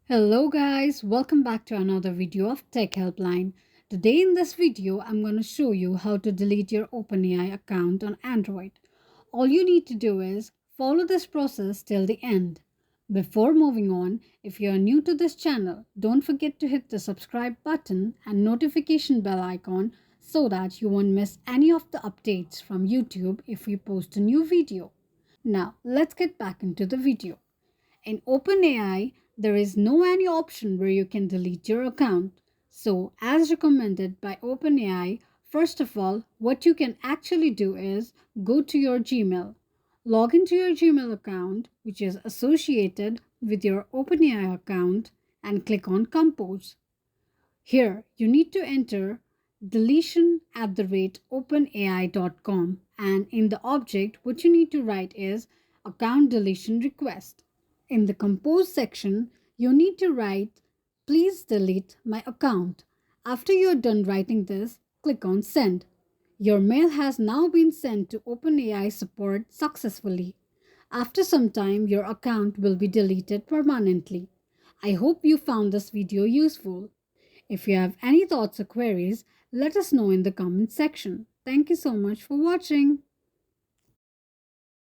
Hello guys, welcome back to another video of Tech Helpline. Today in this video, I'm going to show you how to delete your OpenAI account on Android. All you need to do is follow this process till the end. Before moving on, if you are new to this channel, don't forget to hit the subscribe button and notification bell icon so that you won't miss any of the updates from YouTube if we post a new video. Now, let's get back into the video. In OpenAI, there is no any option where you can delete your account. So, as recommended by OpenAI, first of all, what you can actually do is go to your Gmail, log into your Gmail account, which is associated with your OpenAI account, and click on Compose. Here, you need to enter deletion@openai.com, and in the object, what you need to write is account deletion request. In the compose section, you need to write, please delete my account. After you're done writing this, click on send. Your mail has now been sent to OpenAI support successfully. After some time, your account will be deleted permanently. I hope you found this video useful. If you have any thoughts or queries, let us know in the comment section. Thank you so much for watching.